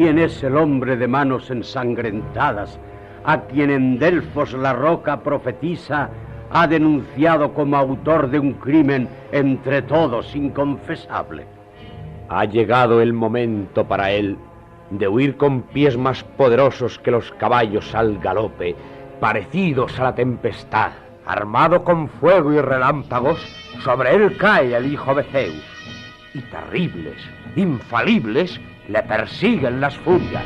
quién es el hombre de manos ensangrentadas, a quien en Delfos la roca profetisa ha denunciado como autor de un crimen entre todos inconfesable? Ha llegado el momento para él de huir con pies más poderosos que los caballos al galope, parecidos a la tempestad. Armado con fuego y relámpagos, sobre él cae el hijo de Zeus, y terribles, infalibles, le persiguen las furias.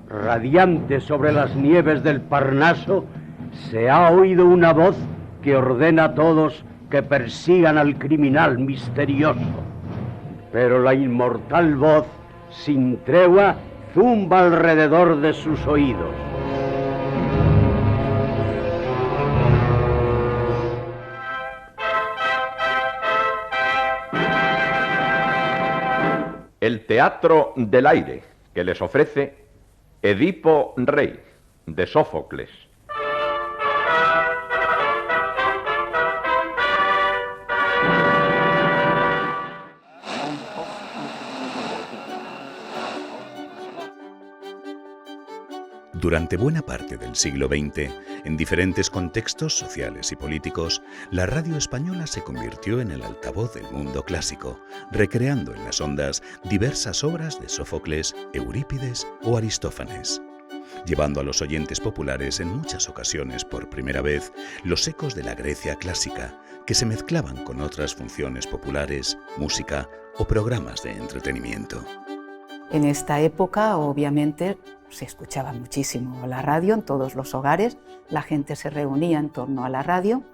Radiante sobre las nieves del Parnaso, se ha oído una voz que ordena a todos que persigan al criminal misterioso. Pero la inmortal voz, sin tregua, zumba alrededor de sus oídos. El teatro del aire que les ofrece Edipo Rey, de Sófocles. Durante buena parte del siglo XX, en diferentes contextos sociales y políticos, la radio española se convirtió en el altavoz del mundo clásico, recreando en las ondas diversas obras de Sófocles, Eurípides o Aristófanes, llevando a los oyentes populares en muchas ocasiones por primera vez los ecos de la Grecia clásica, que se mezclaban con otras funciones populares, música o programas de entretenimiento. En esta época, obviamente, se escuchaba muchísimo la radio en todos los hogares, la gente se reunía en torno a la radio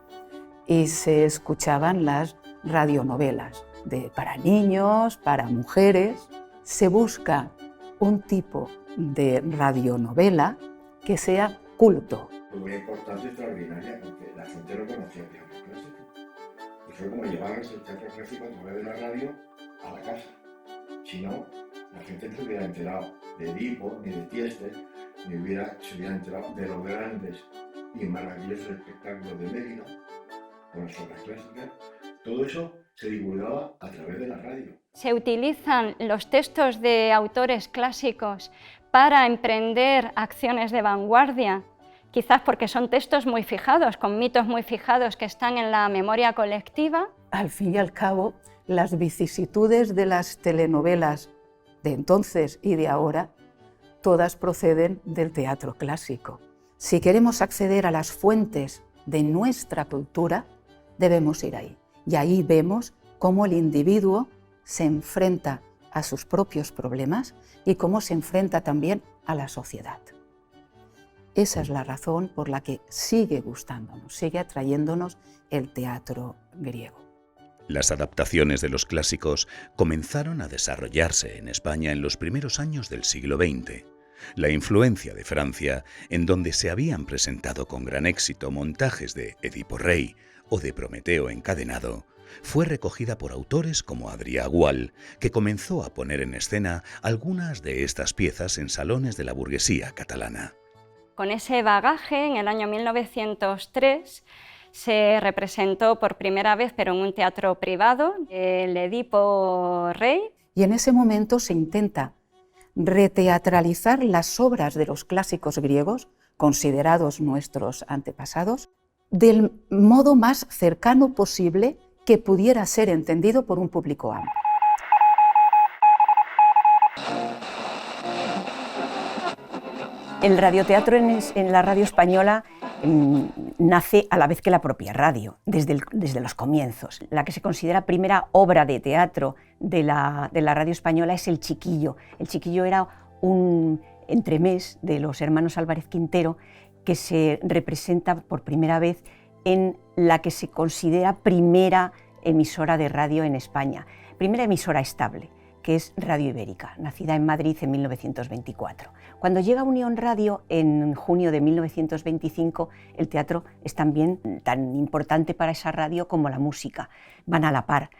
y se escuchaban las radionovelas para niños, para mujeres. Se busca un tipo de radionovela que sea culto. Muy importante y extraordinaria porque la gente no conocía el teatro clásico. Y fue como llevar el teatro clásico a través de la radio a la casa. Si no, la gente no se hubiera enterado de Edipo, ni de Tiestes, ni se hubiera enterado de los grandes y maravillosos espectáculos de Mérida, con las obras clásicas. Todo eso se divulgaba a través de la radio. Se utilizan los textos de autores clásicos para emprender acciones de vanguardia, quizás porque son textos muy fijados, con mitos muy fijados que están en la memoria colectiva. Al fin y al cabo, las vicisitudes de las telenovelas de entonces y de ahora, todas proceden del teatro clásico. Si queremos acceder a las fuentes de nuestra cultura, debemos ir ahí. Y ahí vemos cómo el individuo se enfrenta a sus propios problemas y cómo se enfrenta también a la sociedad. Esa es la razón por la que sigue gustándonos, sigue atrayéndonos el teatro griego. Las adaptaciones de los clásicos comenzaron a desarrollarse en España en los primeros años del siglo XX. La influencia de Francia, en donde se habían presentado con gran éxito montajes de Edipo Rey o de Prometeo encadenado, fue recogida por autores como Adrià Gual, que comenzó a poner en escena algunas de estas piezas en salones de la burguesía catalana. Con ese bagaje, en el año 1903, se representó por primera vez, pero en un teatro privado, el Edipo Rey. Y en ese momento se intenta reteatralizar las obras de los clásicos griegos, considerados nuestros antepasados, del modo más cercano posible que pudiera ser entendido por un público amplio. El radioteatro en la radio española nace a la vez que la propia radio, desde los comienzos. La que se considera primera obra de teatro de la radio española es El Chiquillo. El Chiquillo era un entremés de los hermanos Álvarez Quintero que se representa por primera vez en la que se considera primera emisora de radio en España, primera emisora estable, que es Radio Ibérica, nacida en Madrid en 1924. Cuando llega Unión Radio en junio de 1925, el teatro es también tan importante para esa radio como la música, van a la par.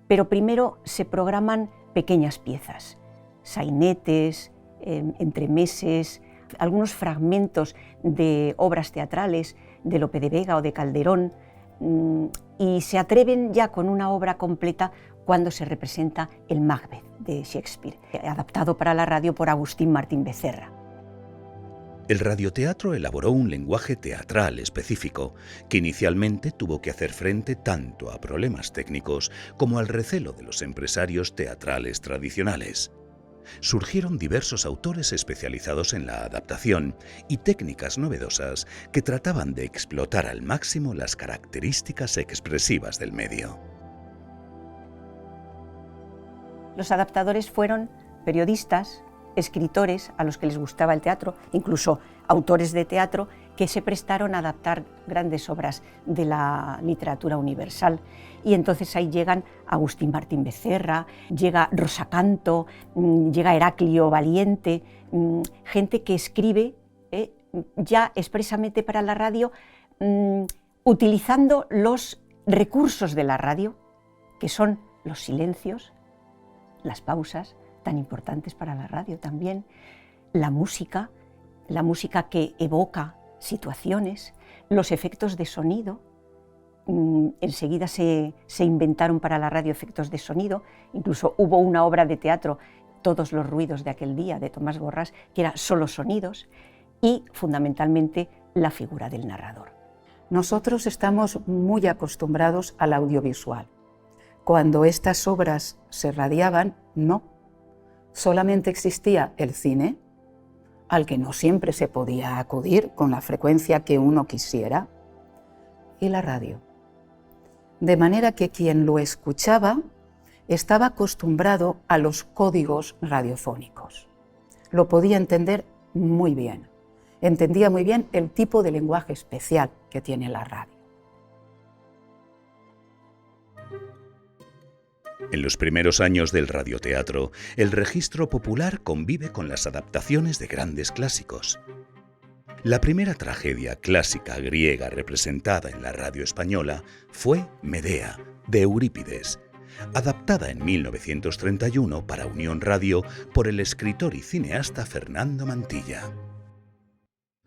Pero primero se programan pequeñas piezas, sainetes, entremeses, algunos fragmentos de obras teatrales de Lope de Vega o de Calderón, y se atreven ya con una obra completa cuando se representa el Macbeth de Shakespeare, adaptado para la radio por Agustín Martín Becerra. El radioteatro elaboró un lenguaje teatral específico que inicialmente tuvo que hacer frente tanto a problemas técnicos como al recelo de los empresarios teatrales tradicionales. Surgieron diversos autores especializados en la adaptación y técnicas novedosas que trataban de explotar al máximo las características expresivas del medio. Los adaptadores fueron periodistas, escritores a los que les gustaba el teatro, incluso autores de teatro que se prestaron a adaptar grandes obras de la literatura universal. Y entonces ahí llegan Agustín Martín Becerra, llega Rosa Canto, llega Heraclio Valiente, gente que escribe ya expresamente para la radio, utilizando los recursos de la radio, que son los silencios, las pausas, tan importantes para la radio también, la música que evoca situaciones, los efectos de sonido. Enseguida se inventaron para la radio efectos de sonido, incluso hubo una obra de teatro, Todos los ruidos de aquel día, de Tomás Borrás, que era solo sonidos, y fundamentalmente la figura del narrador. Nosotros estamos muy acostumbrados al audiovisual. Cuando estas obras se radiaban, no. Solamente existía el cine, al que no siempre se podía acudir con la frecuencia que uno quisiera, y la radio. De manera que quien lo escuchaba estaba acostumbrado a los códigos radiofónicos. Lo podía entender muy bien. Entendía muy bien el tipo de lenguaje especial que tiene la radio. En los primeros años del radioteatro, el registro popular convive con las adaptaciones de grandes clásicos. La primera tragedia clásica griega representada en la radio española fue Medea, de Eurípides, adaptada en 1931 para Unión Radio por el escritor y cineasta Fernando Mantilla.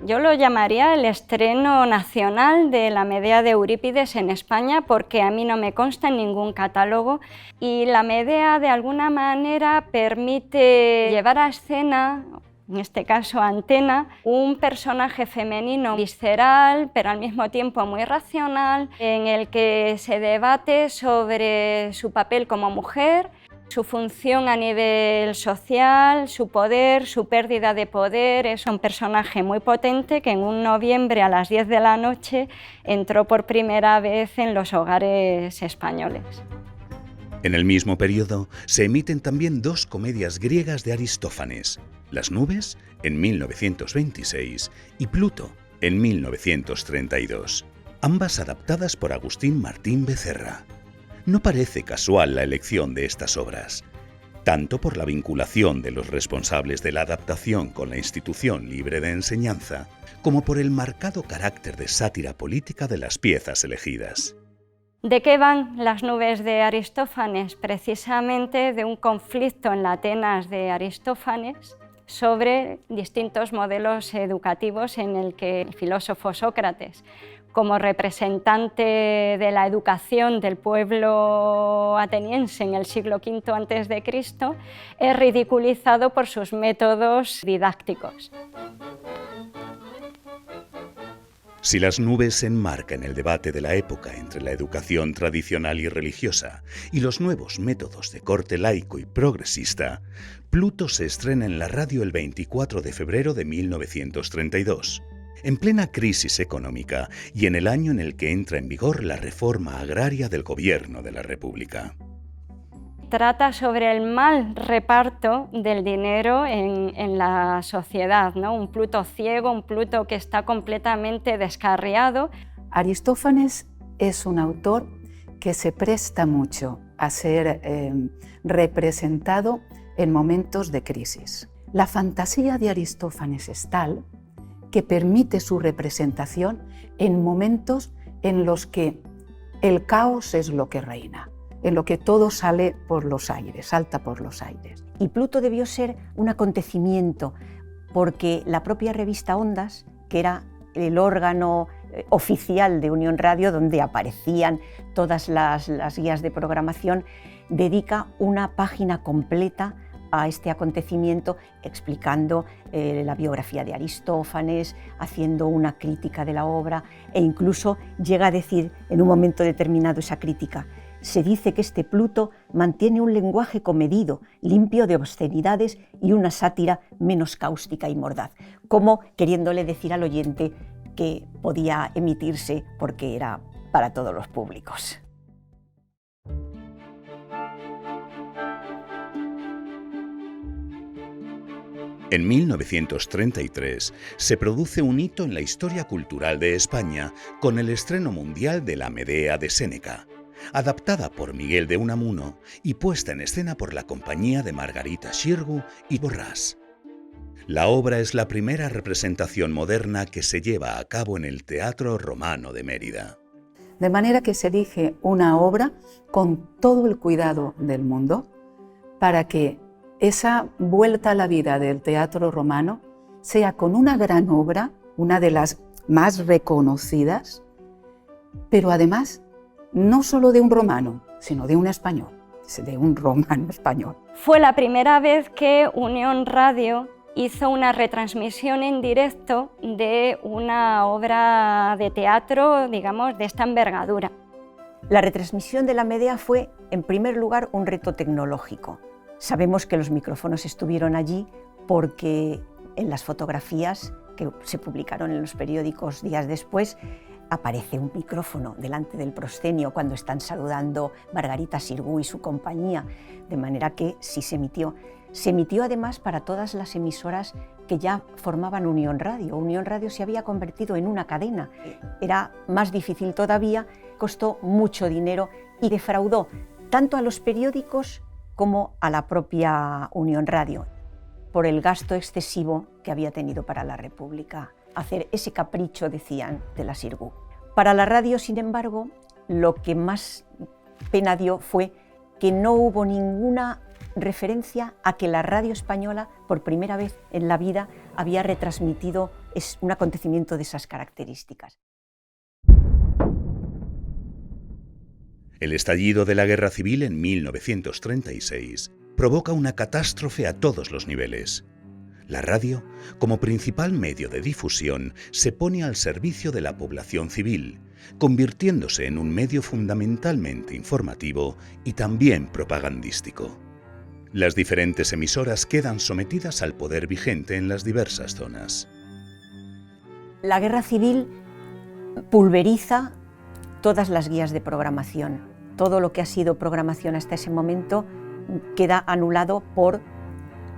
Yo lo llamaría el estreno nacional de la Medea de Eurípides en España, porque a mí no me consta en ningún catálogo, y la Medea de alguna manera permite llevar a escena, en este caso a antena, un personaje femenino visceral, pero al mismo tiempo muy racional, en el que se debate sobre su papel como mujer, su función a nivel social, su poder, su pérdida de poder. Es un personaje muy potente que en un noviembre a las 10 de la noche entró por primera vez en los hogares españoles. En el mismo periodo se emiten también dos comedias griegas de Aristófanes, Las nubes, en 1926, y Pluto, en 1932, ambas adaptadas por Agustín Martín Becerra. No parece casual la elección de estas obras, tanto por la vinculación de los responsables de la adaptación con la institución libre de enseñanza, como por el marcado carácter de sátira política de las piezas elegidas. ¿De qué van Las nubes de Aristófanes? Precisamente de un conflicto en la Atenas de Aristófanes sobre distintos modelos educativos en el que el filósofo Sócrates, como representante de la educación del pueblo ateniense en el siglo V a.C., es ridiculizado por sus métodos didácticos. Si Las nubes se enmarca en el debate de la época entre la educación tradicional y religiosa y los nuevos métodos de corte laico y progresista, Pluto se estrena en la radio el 24 de febrero de 1932. En plena crisis económica y en el año en el que entra en vigor la reforma agraria del gobierno de la República. Trata sobre el mal reparto del dinero en la sociedad, ¿no? Un Pluto ciego, un Pluto que está completamente descarriado. Aristófanes es un autor que se presta mucho a ser representado en momentos de crisis. La fantasía de Aristófanes es tal que permite su representación en momentos en los que el caos es lo que reina, en lo que todo sale por los aires, salta por los aires. Y Pluto debió ser un acontecimiento, porque la propia revista Ondas, que era el órgano oficial de Unión Radio, donde aparecían todas las guías de programación, dedica una página completa a este acontecimiento, explicando la biografía de Aristófanes, haciendo una crítica de la obra, e incluso llega a decir en un momento determinado esa crítica: se dice que este Pluto mantiene un lenguaje comedido, limpio de obscenidades y una sátira menos cáustica y mordaz, como queriéndole decir al oyente que podía emitirse porque era para todos los públicos. En 1933 se produce un hito en la historia cultural de España con el estreno mundial de La Medea de Séneca, adaptada por Miguel de Unamuno y puesta en escena por la compañía de Margarita Xirgu y Borràs. La obra es la primera representación moderna que se lleva a cabo en el Teatro Romano de Mérida. De manera que se elige una obra con todo el cuidado del mundo para que esa vuelta a la vida del teatro romano sea con una gran obra, una de las más reconocidas, pero además no solo de un romano, sino de un español, de un romano español. Fue la primera vez que Unión Radio hizo una retransmisión en directo de una obra de teatro, digamos, de esta envergadura. La retransmisión de La Medea fue, en primer lugar, un reto tecnológico. Sabemos que los micrófonos estuvieron allí porque en las fotografías que se publicaron en los periódicos días después aparece un micrófono delante del proscenio cuando están saludando Margarita Xirgu y su compañía, de manera que sí se emitió. Se emitió además para todas las emisoras que ya formaban Unión Radio. Unión Radio se había convertido en una cadena. Era más difícil todavía, costó mucho dinero y defraudó tanto a los periódicos como a la propia Unión Radio, por el gasto excesivo que había tenido para la República, hacer ese capricho, decían, de la Xirgu. Para la radio, sin embargo, lo que más pena dio fue que no hubo ninguna referencia a que la radio española, por primera vez en la vida, había retransmitido un acontecimiento de esas características. El estallido de la Guerra Civil en 1936 provoca una catástrofe a todos los niveles. La radio, como principal medio de difusión, se pone al servicio de la población civil, convirtiéndose en un medio fundamentalmente informativo y también propagandístico. Las diferentes emisoras quedan sometidas al poder vigente en las diversas zonas. La Guerra Civil pulveriza todas las guías de programación. Todo lo que ha sido programación hasta ese momento queda anulado por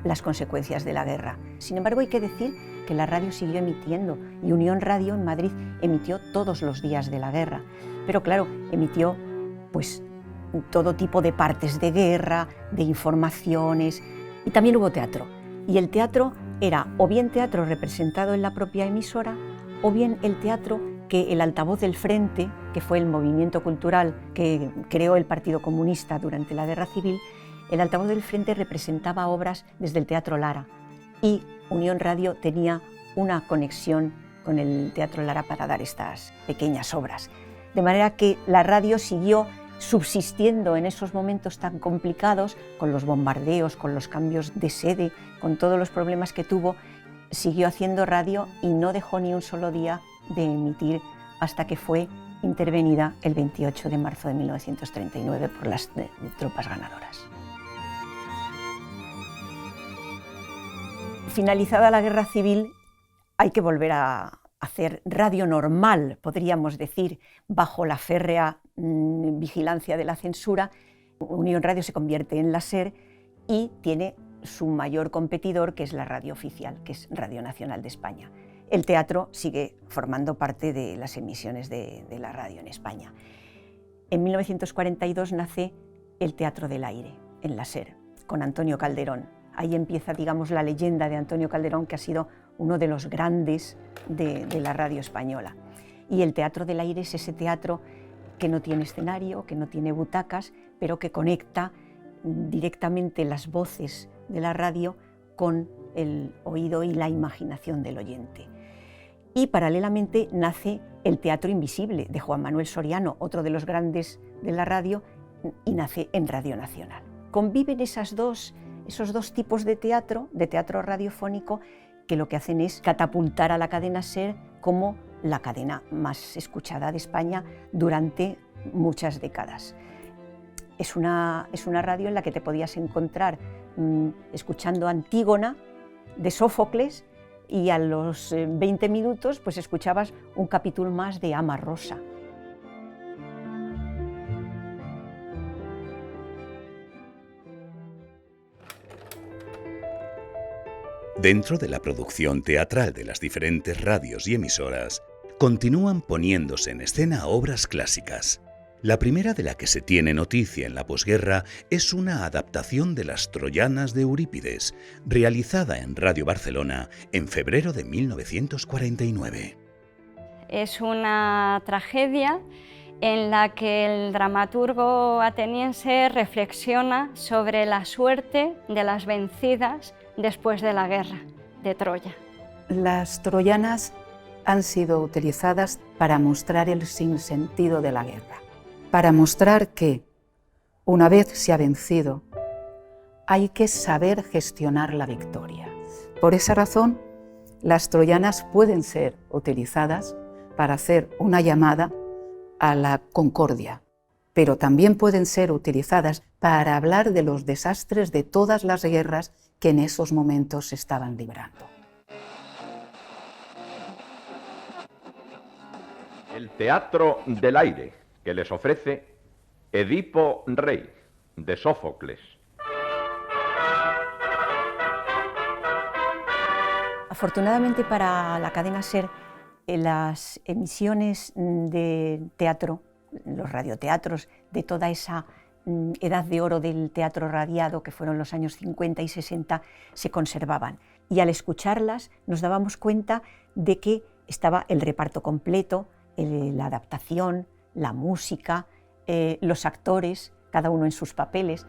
las consecuencias de la guerra. Sin embargo, hay que decir que la radio siguió emitiendo y Unión Radio en Madrid emitió todos los días de la guerra. Pero claro, emitió pues todo tipo de partes de guerra, de informaciones, y también hubo teatro. Y el teatro era o bien teatro representado en la propia emisora o bien el teatro que el Altavoz del Frente, que fue el movimiento cultural que creó el Partido Comunista durante la Guerra Civil, el Altavoz del Frente representaba obras desde el Teatro Lara y Unión Radio tenía una conexión con el Teatro Lara para dar estas pequeñas obras. De manera que la radio siguió subsistiendo en esos momentos tan complicados, con los bombardeos, con los cambios de sede, con todos los problemas que tuvo, siguió haciendo radio y no dejó ni un solo día de emitir hasta que fue intervenida el 28 de marzo de 1939 por las tropas ganadoras. Finalizada la Guerra Civil, hay que volver a hacer radio normal, podríamos decir, bajo la férrea vigilancia de la censura. Unión Radio se convierte en la SER y tiene su mayor competidor, que es la radio oficial, que es Radio Nacional de España. El teatro sigue formando parte de las emisiones de la radio en España. En 1942 nace el Teatro del Aire, en la SER, con Antonio Calderón. Ahí empieza, digamos, la leyenda de Antonio Calderón, que ha sido uno de los grandes de la radio española. Y el Teatro del Aire es ese teatro que no tiene escenario, que no tiene butacas, pero que conecta directamente las voces de la radio con el oído y la imaginación del oyente. Y paralelamente nace el Teatro Invisible de Juan Manuel Soriano, otro de los grandes de la radio, y nace en Radio Nacional. Conviven esos dos tipos de teatro radiofónico, que lo que hacen es catapultar a la cadena SER como la cadena más escuchada de España durante muchas décadas. Es una radio en la que te podías encontrar escuchando Antígona de Sófocles, y a los 20 minutos pues escuchabas un capítulo más de Ama Rosa. Dentro de la producción teatral de las diferentes radios y emisoras, continúan poniéndose en escena obras clásicas. La primera de la que se tiene noticia en la posguerra es una adaptación de Las Troyanas de Eurípides, realizada en Radio Barcelona en febrero de 1949. Es una tragedia en la que el dramaturgo ateniense reflexiona sobre la suerte de las vencidas después de la guerra de Troya. Las troyanas han sido utilizadas para mostrar el sinsentido de la guerra, para mostrar que, una vez se ha vencido, hay que saber gestionar la victoria. Por esa razón, las troyanas pueden ser utilizadas para hacer una llamada a la concordia, pero también pueden ser utilizadas para hablar de los desastres de todas las guerras que en esos momentos se estaban librando. El Teatro del Aire, que les ofrece Edipo Rey, de Sófocles. Afortunadamente para la cadena SER, las emisiones de teatro, los radioteatros de toda esa edad de oro del teatro radiado, que fueron los años 50 y 60, se conservaban. Y al escucharlas nos dábamos cuenta de que estaba el reparto completo, la adaptación, la música, los actores, cada uno en sus papeles.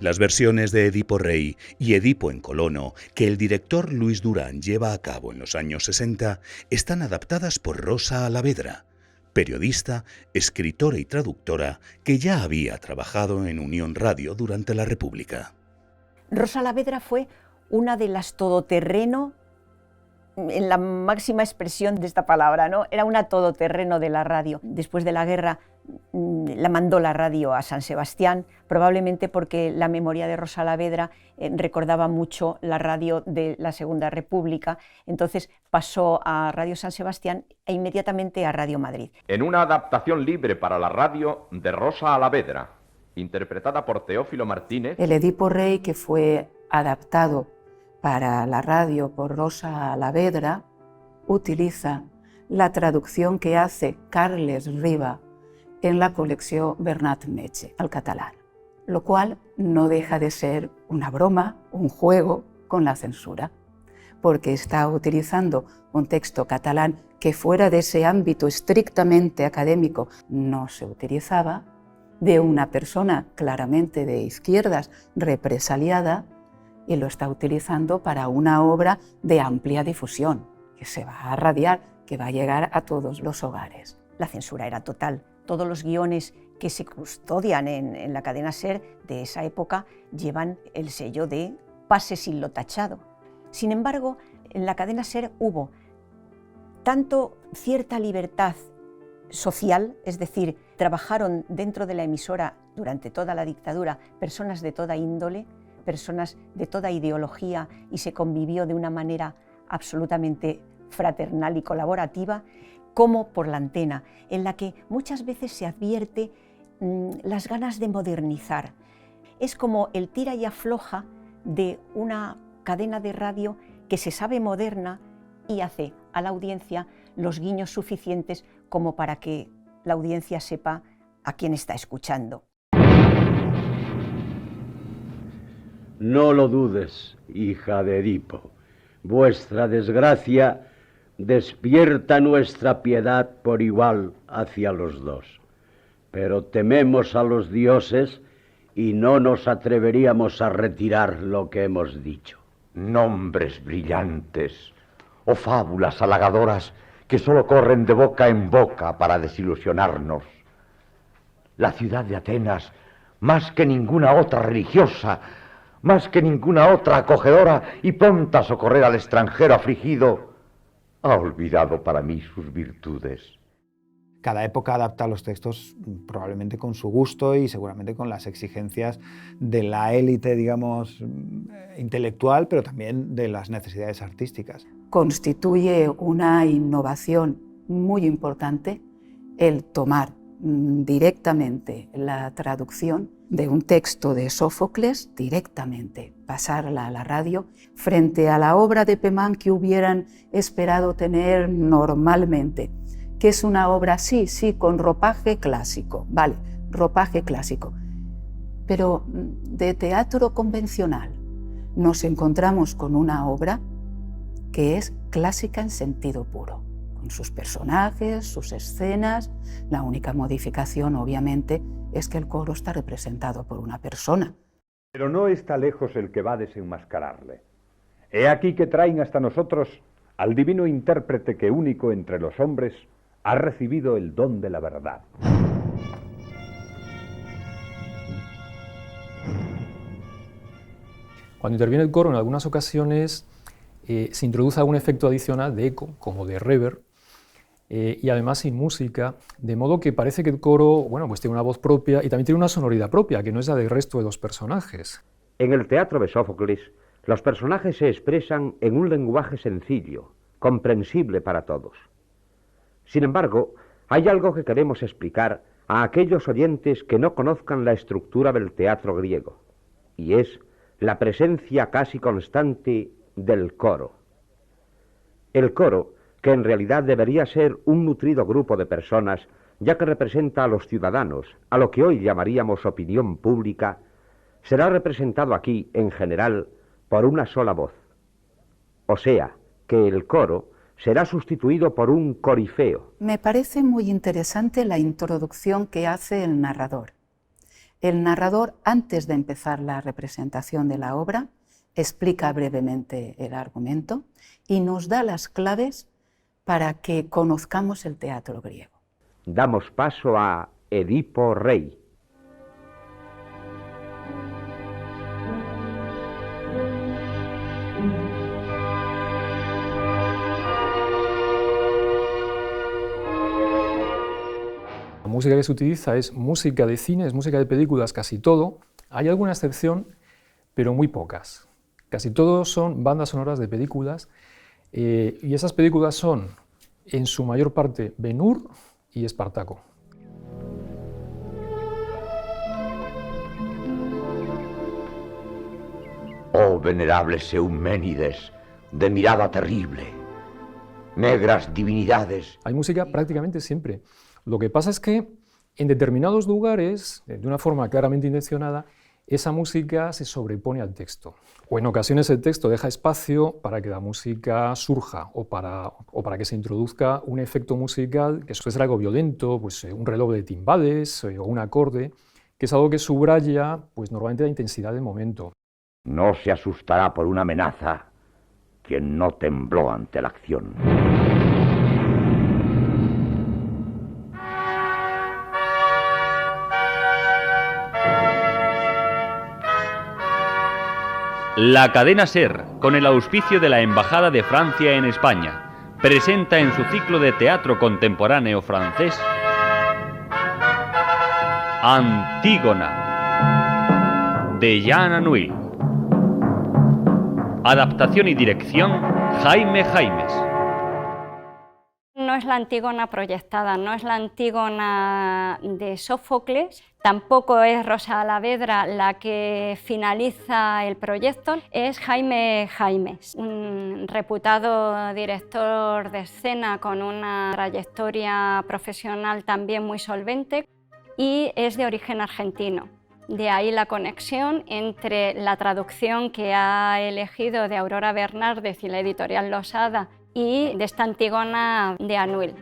Las versiones de Edipo Rey y Edipo en Colono, que el director Luis Durán lleva a cabo en los años 60, están adaptadas por Rosa Alavedra, periodista, escritora y traductora que ya había trabajado en Unión Radio durante la República. Rosa Alavedra fue una de las todoterreno, en la máxima expresión de esta palabra, ¿no? Era una todoterreno de la radio. Después de la guerra la mandó la radio a San Sebastián, probablemente porque la memoria de Rosa Alavedra recordaba mucho la radio de la Segunda República, entonces pasó a Radio San Sebastián e inmediatamente a Radio Madrid. En una adaptación libre para la radio de Rosa Alavedra, interpretada por Teófilo Martínez. El Edipo Rey, que fue adaptado para la radio por Rosa Alavedra, utiliza la traducción que hace Carles Riba en la colección Bernat Metge al catalán, lo cual no deja de ser una broma, un juego con la censura, porque está utilizando un texto catalán que fuera de ese ámbito estrictamente académico no se utilizaba, de una persona claramente de izquierdas represaliada, y lo está utilizando para una obra de amplia difusión, que se va a radiar, que va a llegar a todos los hogares. La censura era total. Todos los guiones que se custodian en la cadena SER de esa época llevan el sello de pase sin lo tachado. Sin embargo, en la cadena SER hubo tanto cierta libertad social, es decir, trabajaron dentro de la emisora durante toda la dictadura personas de toda índole, personas de toda ideología, y se convivió de una manera absolutamente fraternal y colaborativa, como por la antena, en la que muchas veces se advierte las ganas de modernizar. Es como el tira y afloja de una cadena de radio que se sabe moderna y hace a la audiencia los guiños suficientes como para que la audiencia sepa a quién está escuchando. No lo dudes, hija de Edipo. Vuestra desgracia despierta nuestra piedad por igual hacia los dos. Pero tememos a los dioses y no nos atreveríamos a retirar lo que hemos dicho. Nombres brillantes o fábulas halagadoras que solo corren de boca en boca para desilusionarnos. la ciudad de Atenas, más que ninguna otra religiosa, más que ninguna otra acogedora y pronta a socorrer al extranjero afligido, ha olvidado para mí sus virtudes. Cada época adapta los textos probablemente con su gusto y seguramente con las exigencias de la élite, digamos, intelectual, pero también de las necesidades artísticas. Constituye una innovación muy importante el tomar directamente la traducción de un texto de Sófocles, directamente pasarla a la radio, frente a la obra de Pemán que hubieran esperado tener normalmente, que es una obra, sí, con ropaje clásico, vale, ropaje clásico, pero de teatro convencional nos encontramos con una obra que es clásica en sentido puro, con sus personajes, sus escenas. La única modificación, obviamente, es que el coro está representado por una persona. Pero no está lejos el que va a desenmascararle. He aquí que traen hasta nosotros al divino intérprete que, único entre los hombres, ha recibido el don de la verdad. Cuando interviene el coro, en algunas ocasiones se introduce algún efecto adicional de eco, como de reverb, y además sin música, de modo que parece que el coro, bueno, pues tiene una voz propia y también tiene una sonoridad propia, que no es la del resto de los personajes. En el teatro de Sófocles, los personajes se expresan en un lenguaje sencillo, comprensible para todos. Sin embargo, hay algo que queremos explicar a aquellos oyentes que no conozcan la estructura del teatro griego, y es la presencia casi constante del coro. El coro, que en realidad debería ser un nutrido grupo de personas, ya que representa a los ciudadanos, a lo que hoy llamaríamos opinión pública, será representado aquí, en general, por una sola voz. O sea, que el coro será sustituido por un corifeo. Me parece muy interesante la introducción que hace el narrador. El narrador, antes de empezar la representación de la obra, explica brevemente el argumento y nos da las claves para que conozcamos el teatro griego. Damos paso a Edipo Rey. La música que se utiliza es música de cine, es música de películas, casi todo. Hay alguna excepción, pero muy pocas. Casi todos son bandas sonoras de películas, y esas películas son, en su mayor parte, Ben-Hur y Espartaco. Oh venerables Euménides, de mirada terrible, negras divinidades. Hay música prácticamente siempre. Lo que pasa es que en determinados lugares, de una forma claramente intencionada, esa música se sobrepone al texto. O en ocasiones el texto deja espacio para que la música surja o para que se introduzca un efecto musical que suele ser algo violento, pues un reloj de timbales o un acorde, que es algo que subraya pues, normalmente la intensidad del momento. No se asustará por una amenaza quien no tembló ante la acción. La cadena SER, con el auspicio de la Embajada de Francia en España, presenta en su ciclo de teatro contemporáneo francés Antígona, de Jean Anouilh. Adaptación y dirección, Jaime Jaimes. No es la Antígona proyectada, no es la Antígona de Sófocles, tampoco es Rosa Alavedra la que finaliza el proyecto, es Jaime Jaimes, un reputado director de escena con una trayectoria profesional también muy solvente y es de origen argentino. De ahí la conexión entre la traducción que ha elegido de Aurora Bernárdez y la editorial Losada y de esta Antígona de Anouilh.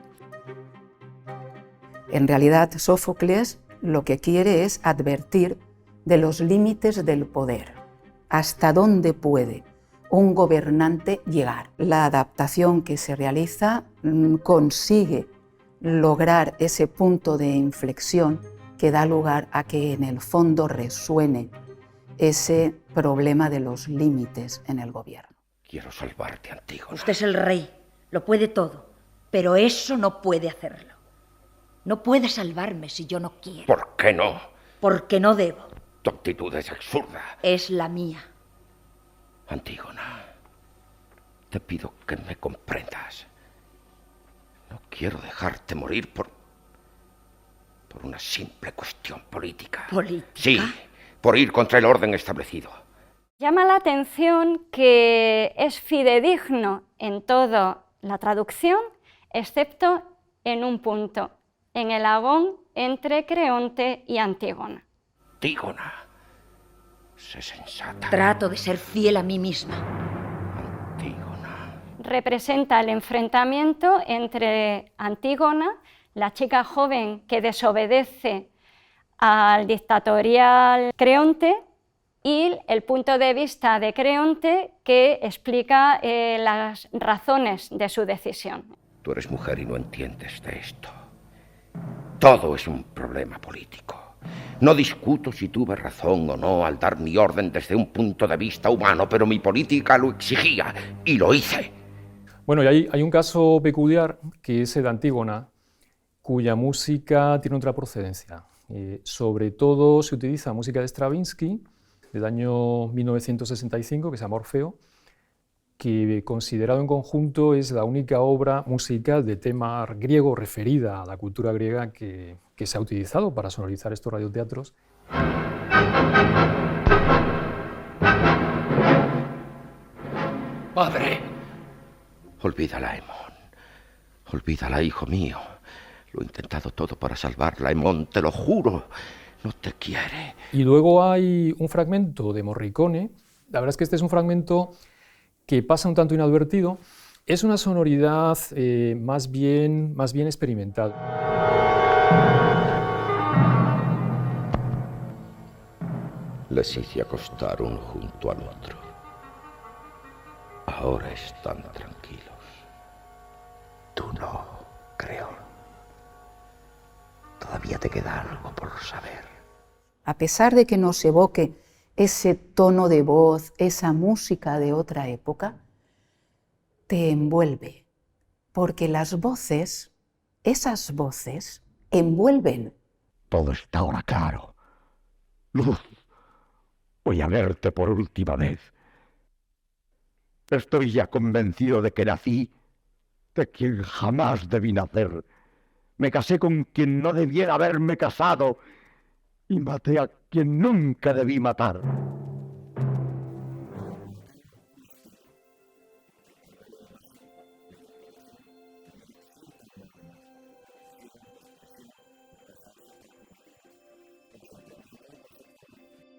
En realidad, Sófocles lo que quiere es advertir de los límites del poder, hasta dónde puede un gobernante llegar. La adaptación que se realiza consigue lograr ese punto de inflexión que da lugar a que en el fondo resuene ese problema de los límites en el gobierno. Quiero salvarte, Antígona. Usted es el rey, lo puede todo, pero eso no puede hacerlo. No puede salvarme si yo no quiero. ¿Por qué no? Porque no debo. Tu actitud es absurda. Es la mía. Antígona, te pido que me comprendas. No quiero dejarte morir por una simple cuestión política. ¿Política? Sí, por ir contra el orden establecido. Llama la atención que es fidedigno en toda la traducción, excepto en un punto, en el agón entre Creonte y Antígona. Antígona, sé sensata. Trato de ser fiel a mí misma. Antígona. Representa el enfrentamiento entre Antígona, la chica joven que desobedece al dictatorial Creonte, y el punto de vista de Creonte que explica las razones de su decisión. Tú eres mujer y no entiendes de esto. Todo es un problema político. No discuto si tuve razón o no al dar mi orden desde un punto de vista humano, pero mi política lo exigía y lo hice. Bueno, y hay un caso peculiar que es el de Antígona, cuya música tiene otra procedencia. Sobre todo se utiliza música de Stravinsky, del año 1965, que se llama Orfeo, que considerado en conjunto es la única obra musical de tema griego referida a la cultura griega que se ha utilizado para sonorizar estos radioteatros. ¡Padre! Olvídala, Aemón. Olvídala, hijo mío. Lo he intentado todo para salvarla, Aemón, te lo juro. No te quiere. Y luego hay un fragmento de Morricone. La verdad es que este es un fragmento que pasa un tanto inadvertido. Es una sonoridad más bien experimental. Les hice acostar uno junto al otro. Ahora están tranquilos. Tú no, Creón. Todavía te queda algo por saber. A pesar de que nos evoque ese tono de voz, esa música de otra época, te envuelve, porque las voces, esas voces, envuelven. Todo está ahora claro. Luz, voy a verte por última vez. Estoy ya convencido de que nací de quien jamás debí nacer. Me casé con quien no debiera haberme casado y maté a quien nunca debí matar.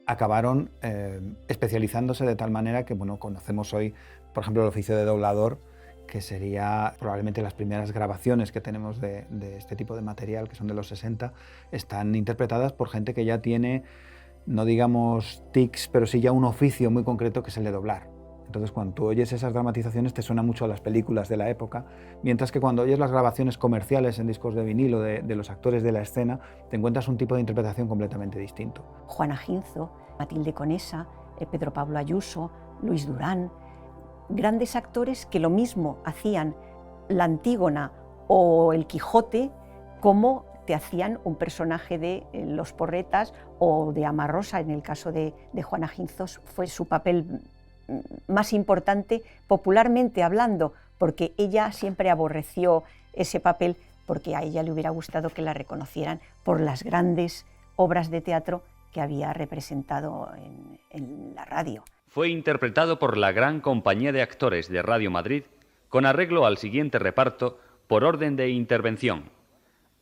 Acabaron especializándose de tal manera que, bueno, conocemos hoy, por ejemplo, el oficio de doblador, que sería probablemente las primeras grabaciones que tenemos de este tipo de material, que son de los 60, están interpretadas por gente que ya tiene, no digamos tics, pero sí ya un oficio muy concreto que es el de doblar. Entonces, cuando tú oyes esas dramatizaciones te suena mucho a las películas de la época, mientras que cuando oyes las grabaciones comerciales en discos de vinilo de los actores de la escena, te encuentras un tipo de interpretación completamente distinto. Juana Ginzo, Matilde Conesa, Pedro Pablo Ayuso, Luis Durán, grandes actores que lo mismo hacían la Antígona o el Quijote como te hacían un personaje de Los Porretas o de Amarrosa. En el caso de Juana Ginzo fue su papel más importante popularmente hablando, porque ella siempre aborreció ese papel porque a ella le hubiera gustado que la reconocieran por las grandes obras de teatro que había representado en la radio. Fue interpretado por la Gran Compañía de Actores de Radio Madrid con arreglo al siguiente reparto por orden de intervención.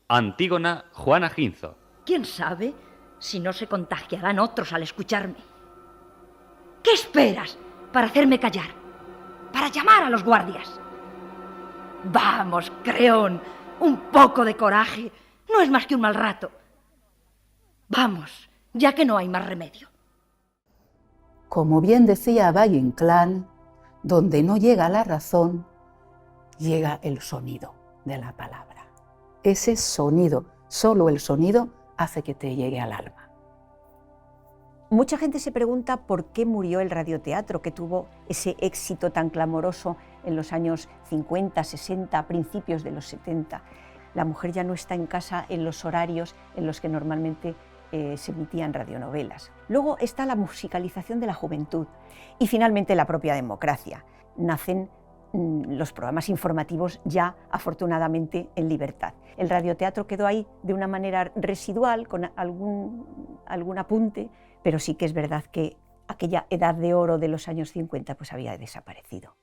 Antígona, Juana Ginzo. ¿Quién sabe si no se contagiarán otros al escucharme? ¿Qué esperas para hacerme callar? Para llamar a los guardias. Vamos, Creón, un poco de coraje. No es más que un mal rato. Vamos, ya que no hay más remedio. Como bien decía Valle Inclán, donde no llega la razón, llega el sonido de la palabra. Ese sonido, solo el sonido, hace que te llegue al alma. Mucha gente se pregunta por qué murió el radioteatro, que tuvo ese éxito tan clamoroso en los años 50, 60, principios de los 70. La mujer ya no está en casa en los horarios en los que normalmente se emitían radionovelas. Luego está la musicalización de la juventud y finalmente la propia democracia. Nacen los programas informativos ya afortunadamente en libertad. El radioteatro quedó ahí de una manera residual, con algún apunte, pero sí que es verdad que aquella edad de oro de los años 50 pues había desaparecido.